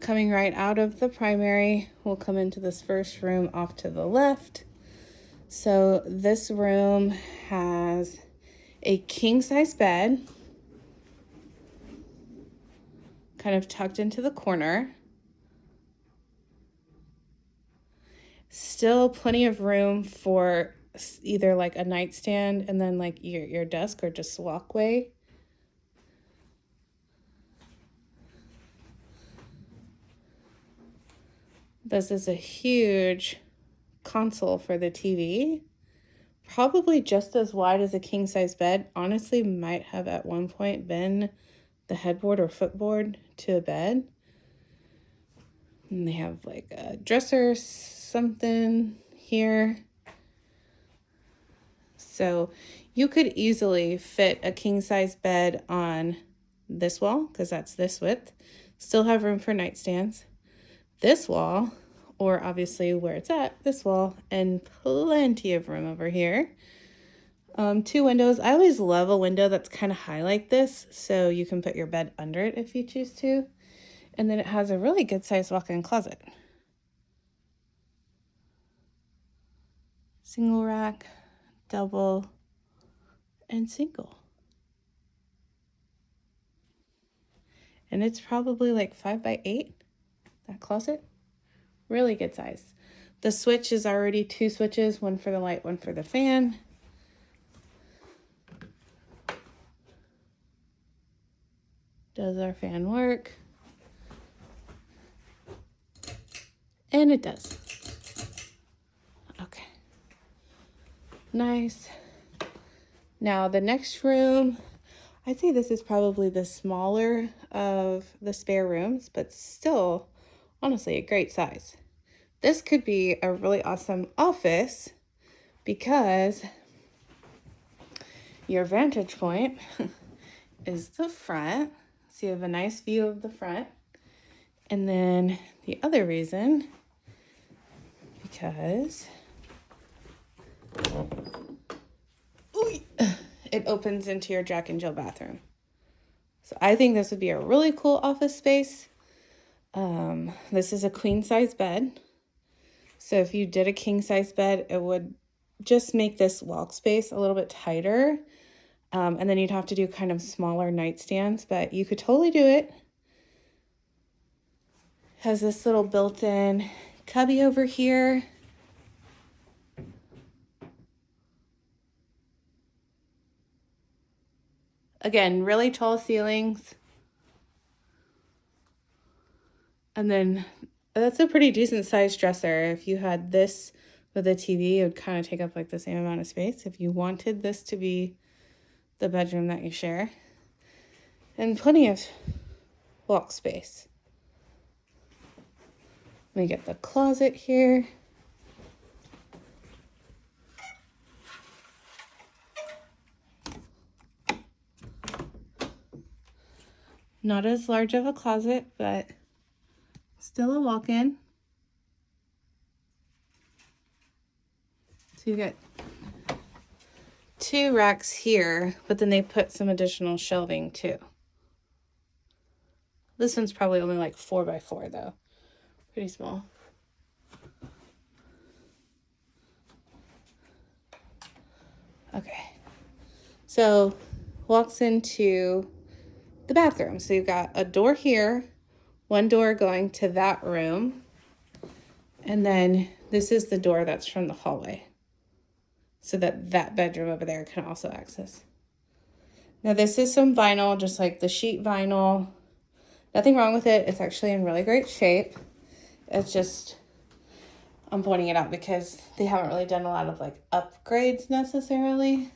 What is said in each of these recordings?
coming right out of the primary, we'll come into this first room off to the left. So this room has a king-size bed, kind of tucked into the corner. Still plenty of room for either like a nightstand and then like your desk or just walkway. This is a huge console for the TV. Probably just as wide as a king-size bed. Honestly, might have at one point been the headboard or footboard to a bed. And they have like a dresser, something here. So you could easily fit a king-size bed on this wall, because that's this width. Still have room for nightstands. This wall, or obviously where it's at, this wall, and plenty of room over here. 2 windows. I always love a window that's kind of high like this, so you can put your bed under it if you choose to. And then it has a really good sized walk-in closet. Single rack, double, and single. And it's probably like 5 by 8, that closet. Really good size. The switch is already 2 switches, one for the light, one for the fan. Does our fan work? And it does. Okay. Nice. Now the next room, I'd say this is probably the smaller of the spare rooms, but still, honestly, a great size. This could be a really awesome office because your vantage point is the front. So you have a nice view of the front. And then the other reason, because it opens into your Jack and Jill bathroom. So I think this would be a really cool office space. This is a queen size bed. So if you did a king size bed, it would just make this walk space a little bit tighter. And then you'd have to do kind of smaller nightstands, but you could totally do it. Has this little built-in cubby over here. Again, really tall ceilings. And then that's a pretty decent sized dresser. If you had this with a TV, it would kind of take up like the same amount of space if you wanted this to be the bedroom that you share. And plenty of walk space. Let me get the closet here. Not as large of a closet, but still a walk-in. So you get 2 racks here, but then they put some additional shelving too. This one's probably only like 4 by 4 though. Pretty small. Okay. So walks into the bathroom. So you've got a door here, one door going to that room, and then this is the door that's from the hallway, so that bedroom over there can also access. Now this is some vinyl, just like the sheet vinyl. Nothing wrong with it. It's actually in really great shape. It's just, I'm pointing it out because they haven't really done a lot of like upgrades necessarily.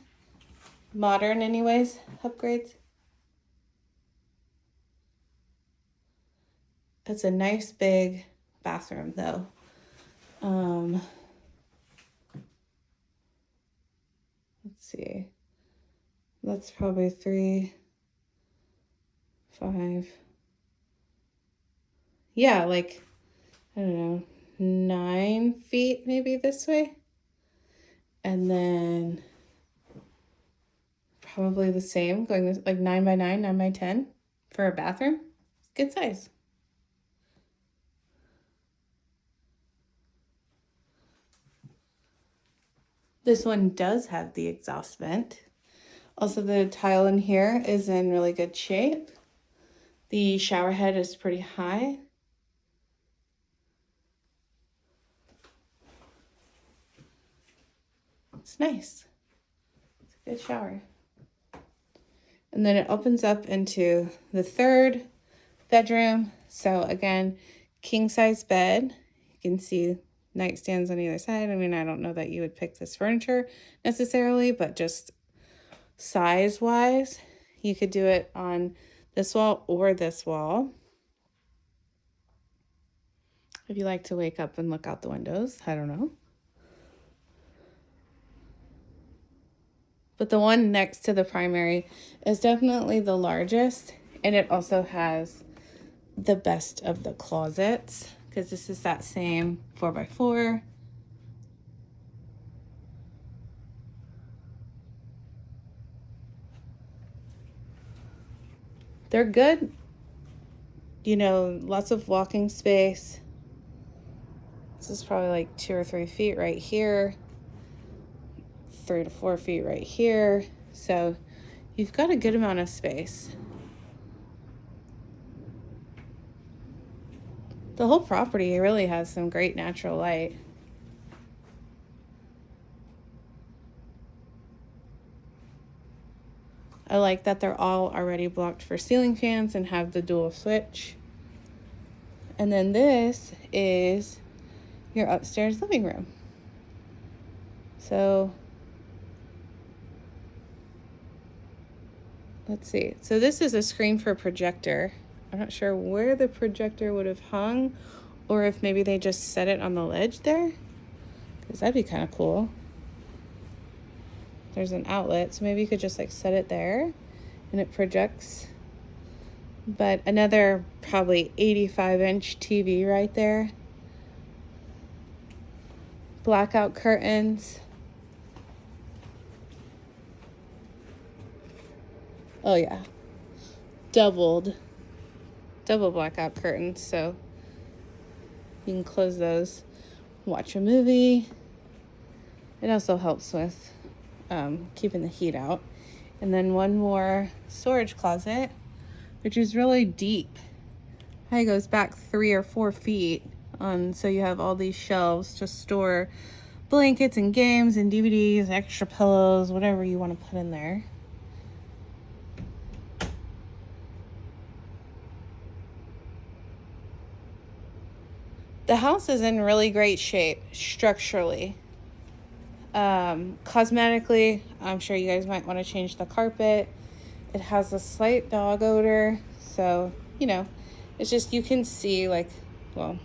Modern anyways, upgrades. It's a nice big bathroom though. Let's see. That's probably 3, 5. Yeah, like, I don't know, 9 feet maybe this way. And then probably the same, going this, like 9 by 9, 9 by 10 for a bathroom. Good size. This one does have the exhaust vent. Also, the tile in here is in really good shape. The shower head is pretty high. It's nice. It's a good shower. And then it opens up into the third bedroom. So again, king size bed. You can see nightstands on either side. I mean, I don't know that you would pick this furniture necessarily, but just size wise, you could do it on this wall or this wall. If you like to wake up and look out the windows, I don't know. But the one next to the primary is definitely the largest, and it also has the best of the closets because this is that same 4x4. They're good, you know, lots of walking space. This is probably like 2 or 3 feet right here, 3 to 4 feet right here. So you've got a good amount of space. The whole property really has some great natural light. I like that they're all already blocked for ceiling fans and have the dual switch. And then this is your upstairs living room. So let's see. So this is a screen for projector. I'm not sure where the projector would have hung or if maybe they just set it on the ledge there, because that'd be kind of cool. There's an outlet, so maybe you could just like set it there and it projects. But another probably 85-inch TV right there. Blackout curtains. Oh yeah, double blackout curtains, so you can close those, watch a movie. It also helps with keeping the heat out. And then one more storage closet, which is really deep. It goes back 3 or 4 feet. So you have all these shelves to store blankets and games and DVDs, extra pillows, whatever you want to put in there. The house is in really great shape structurally. Cosmetically, I'm sure you guys might want to change the carpet. It has a slight dog odor, so you know, it's just, you can see like, well,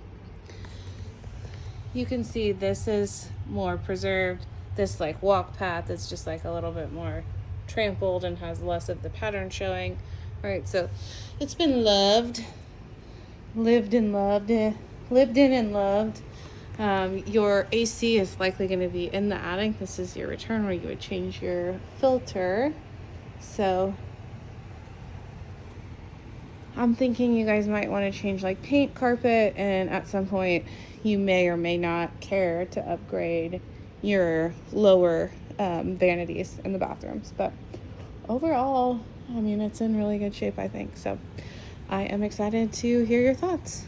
you can see this is more preserved. This like walk path is just like a little bit more trampled and has less of the pattern showing. All right, so it's been lived in and loved. Your AC is likely going to be in the attic. This is your return where you would change your filter. So I'm thinking you guys might want to change like paint, carpet, and at some point you may or may not care to upgrade your lower vanities in the bathrooms. But overall, I mean, it's in really good shape, I think. So I am excited to hear your thoughts.